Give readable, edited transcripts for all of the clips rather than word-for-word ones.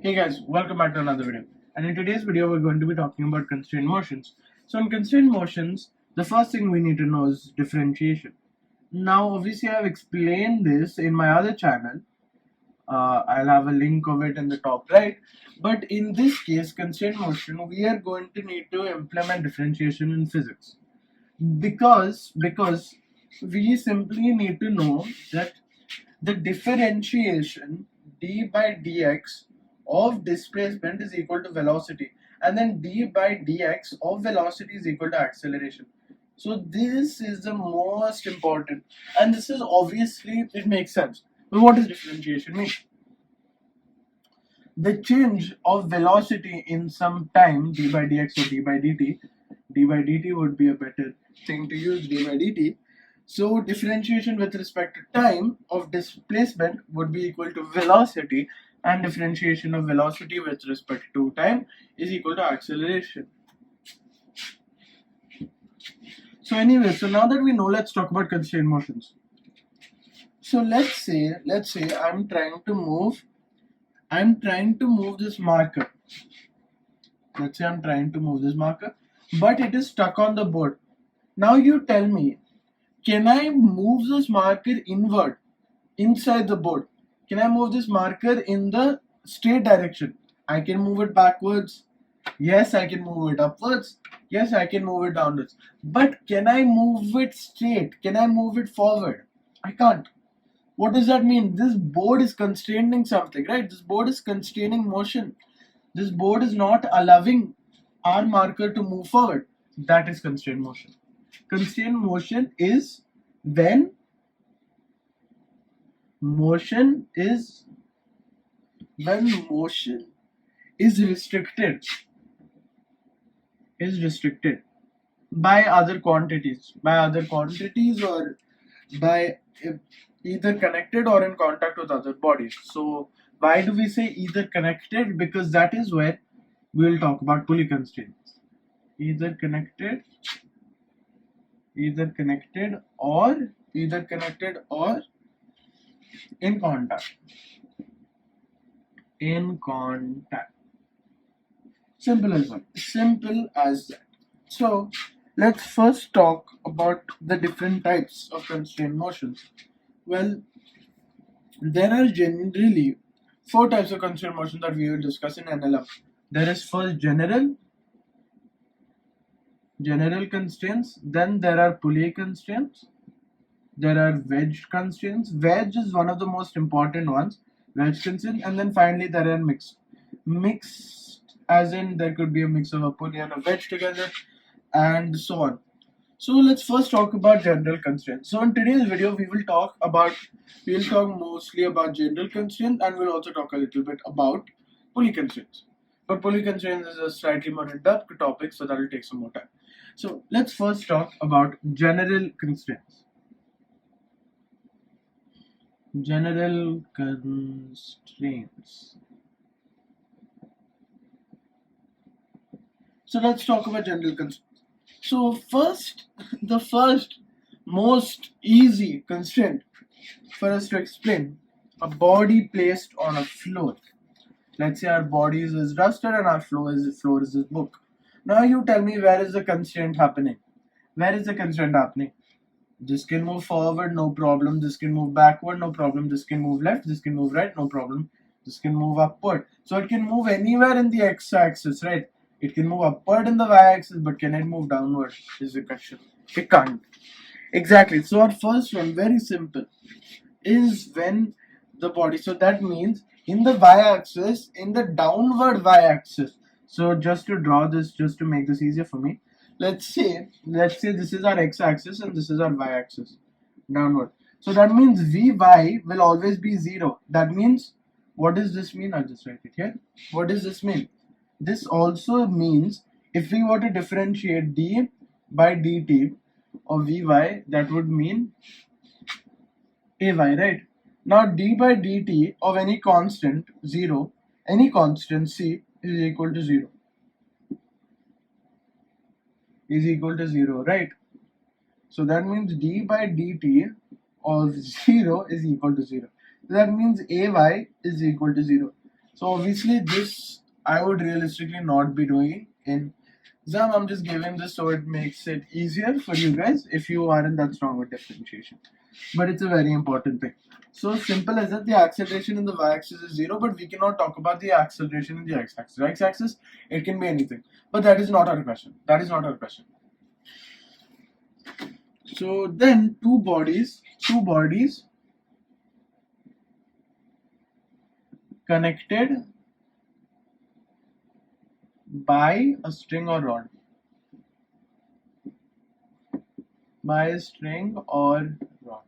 Hey guys, welcome back to another video. And in today's video, we're going to be talking about constraint motions. So in constraint motions, the first thing we need to know is differentiation. Now, obviously, I've explained this in my other channel. I'll have a link of it in the top right. But in this case, constraint motion, we are going to need to implement differentiation in physics. Because we simply need to know that the differentiation d by dx of displacement is equal to velocity, and then d by dx of velocity is equal to acceleration. So this is the most important, and this is obviously, it makes sense. But what does differentiation mean? The change of velocity in some time, d by dx or d by dt. D by dt would be a better thing to use, d by dt. So differentiation with respect to time of displacement would be equal to velocity, and differentiation of velocity with respect to time is equal to acceleration. So anyway, so now that we know, let's talk about constraint motions. So let's say I'm trying to move this marker. Let's say I'm trying to move this marker, but it is stuck on the board. Now you tell me, can I move this marker inward inside the board? Can I move this marker in the straight direction? I can move it backwards. Yes, I can move it upwards. Yes, I can move it downwards. But can I move it straight? Can I move it forward? I can't. What does that mean? This board is constraining something, right? This board is constraining motion. This board is not allowing our marker to move forward. That is constraint motion. Constraint motion is when motion is restricted by other quantities or by either connected or in contact with other bodies. So why do we say either connected? Because that is where we will talk about pulley constraints. Either connected or in contact. Simple as that. So let's first talk about the different types of constraint motions. Well, there are generally 4 types of constraint motion that we will discuss in NLM. There is first general constraints, then there are pulley constraints, there are wedge constraints. Wedge is one of the most important ones, wedge constraint, and then finally there are mixed as in there could be a mix of a pulley and a wedge together, and so on. So let's first talk about general constraints. So in today's video we will talk mostly about general constraints, and we'll also talk a little bit about pulley constraints. But pulley constraints is a slightly more in-depth topic, so that will take some more time. So let's first talk about general constraints. General constraints. So let's talk about general constraints. So the first most easy constraint for us to explain: a body placed on a floor. Let's say our body is this duster and our floor is this book. Now you tell me, where is the constraint happening? This can move forward, no problem. This can move backward, no problem. This can move left, this can move right, no problem. This can move upward. So it can move anywhere in the x-axis, right? It can move upward in the y-axis, but can it move downward is the question. It can't. Exactly. So our first one, very simple, is when the body, so that means in the y-axis, in the downward y-axis. So just to draw this, just to make this easier for me, let's say this is our x-axis and this is our y-axis, downward. So that means Vy will always be 0. That means, what does this mean? I'll just write it here. What does this mean? This also means if we were to differentiate d by dt of Vy, that would mean Ay, right? Now d by dt of any constant 0, any constant c is equal to 0. Right? So that means d by dt of 0 is equal to 0. That means Ay is equal to 0. So obviously this I would realistically not be doing in exam. I'm just giving this so it makes it easier for you guys if you aren't that strong with differentiation. But it's a very important thing. So simple as that, the acceleration in the y-axis is 0, but we cannot talk about the acceleration in the x-axis. X-axis, it can be anything. But that is not our question. That is not our question. So then two bodies connected by a string or rod. By a string or rod.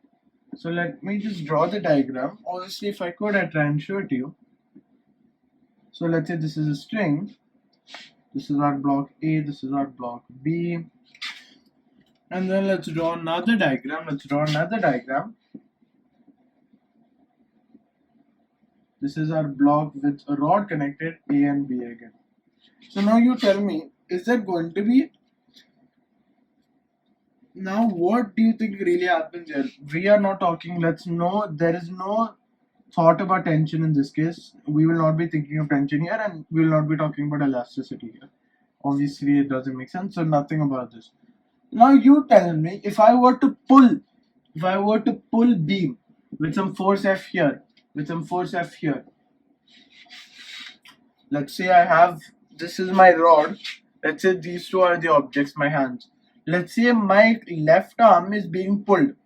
So let me just draw the diagram. Obviously, if I could, I'd try and show it to you. So let's say this is a string. This is our block A, this is our block B. And then let's draw another diagram. This is our block with a rod connected A and B again. So now you tell me, is there going to be... Now what do you think really happens here? We are not talking, there is no thought about tension in this case. We will not be thinking of tension here, and we will not be talking about elasticity here. Obviously it doesn't make sense, so nothing about this. Now you tell me, if I were to pull beam with some force F here, let's say I have, this is my rod, let's say these two are the objects, my hands. Let's say my left arm is being pulled,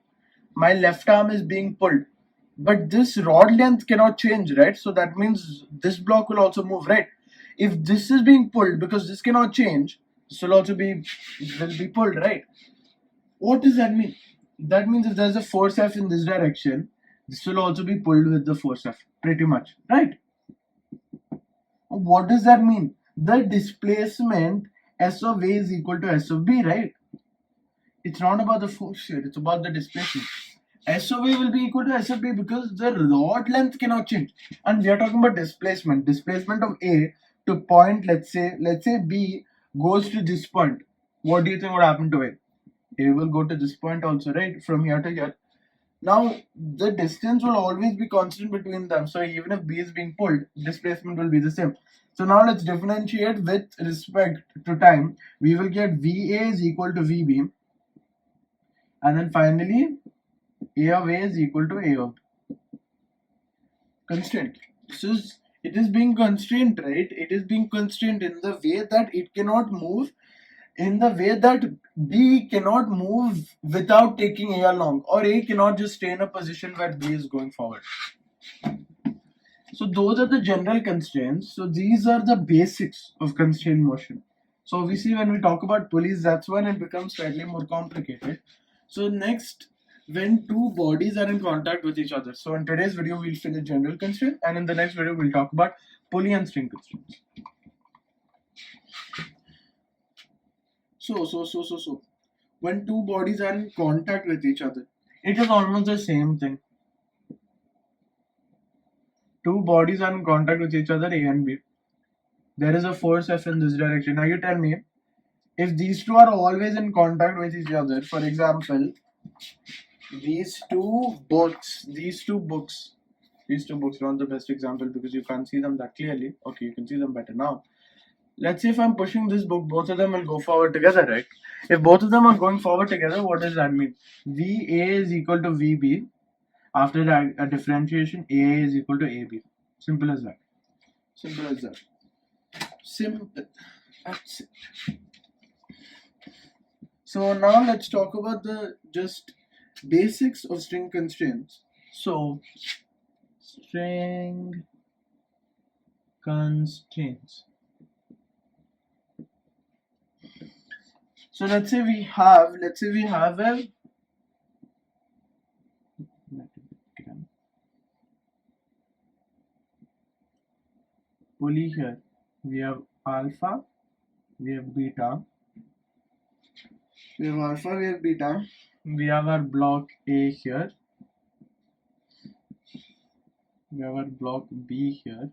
but this rod length cannot change, right? So that means this block will also move, right? If this is being pulled, because this cannot change, this will also be pulled, right? What does that mean? That means if there's a force F in this direction, this will also be pulled with the force F, pretty much, right? What does that mean? The displacement S of A is equal to S of B, right? It's not about the force here, it's about the displacement. S of A will be equal to S of B because the rod length cannot change. And we are talking about displacement. Displacement of A to point, let's say B goes to this point. What do you think would happen to A? A will go to this point also, right? From here to here. Now, the distance will always be constant between them. So even if B is being pulled, displacement will be the same. So now let's differentiate with respect to time. We will get VA is equal to VB. And then finally, A of A is equal to A of B. Constraint. So it is being constrained, right? It is being constrained in the way that it cannot move, in the way that B cannot move without taking A along, or A cannot just stay in a position where B is going forward. So those are the general constraints. So these are the basics of constrained motion. So obviously when we talk about pulleys, that's when it becomes slightly more complicated. So next, when two bodies are in contact with each other. So in today's video, we'll finish general constraint, and in the next video, we'll talk about pulley and string constraints. So, when two bodies are in contact with each other, it is almost the same thing. Two bodies are in contact with each other, A and B. There is a force F in this direction. Now you tell me, if these two are always in contact with each other, for example, these two books, not the best example because you can't see them that clearly. Okay, you can see them better now. Let's say if I'm pushing this book, both of them will go forward together, right? If both of them are going forward together, what does that mean? VA is equal to VB. After a differentiation, AA is equal to AB. Simple as that. Simple. That's it. So now let's talk about the just basics of string constraints. So string constraints. So let's say we have a pulley here. We have alpha, we have beta. We have alpha, we have beta. We have our block A here. We have our block B here.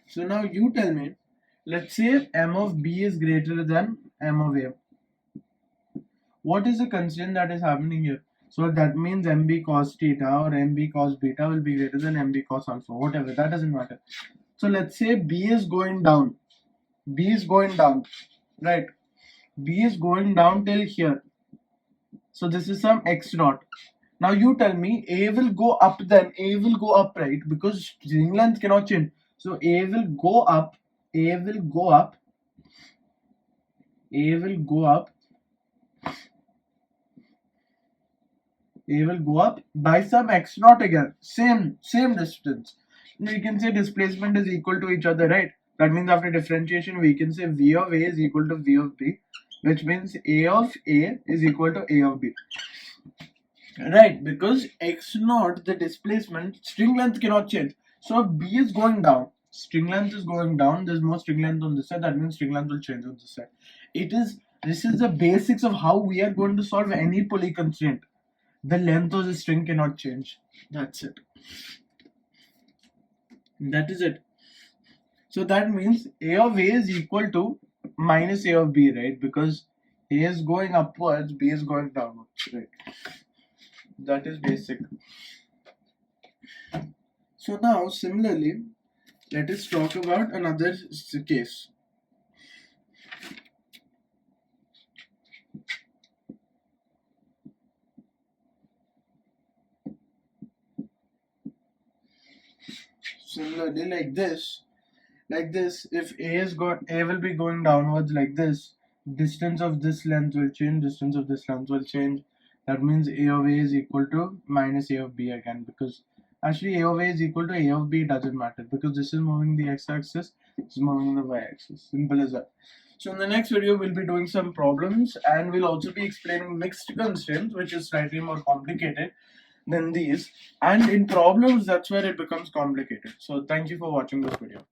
So now you tell me, let's say M of B is greater than M of A. What is the constraint that is happening here? So that means mb cos theta or mb cos beta will be greater than mb cos alpha, whatever, that doesn't matter. So let's say b is going down, right? B is going down till here. So this is some x naught. Now you tell me A will go up, then A will go up, right? Because string length cannot change. So A will go up, A will go up, A will go up, A will go up by some x naught again. Same distance. We can say displacement is equal to each other, right? That means after differentiation we can say V of A is equal to V of B, which means A of A is equal to A of B. Right, because x naught, the displacement, string length cannot change. So B is going down, string length is going down, there's more string length on this side, that means string length will change on this side. This is the basics of how we are going to solve any pulley constraint. The length of the string cannot change. That's it. That is it. So that means A of A is equal to minus A of B, right? Because A is going upwards, B is going downwards, right? That is basic. So now similarly, let us talk about another case. Similarly, like this, if A will be going downwards like this, distance of this length will change, distance of this length will change. That means A of A is equal to minus A of B again, because actually A of A is equal to A of B, doesn't matter because this is moving the x-axis, this is moving the y-axis. Simple as that. So in the next video we'll be doing some problems and we'll also be explaining mixed constraints, which is slightly more complicated than these, and in problems that's where it becomes complicated. So thank you for watching this video.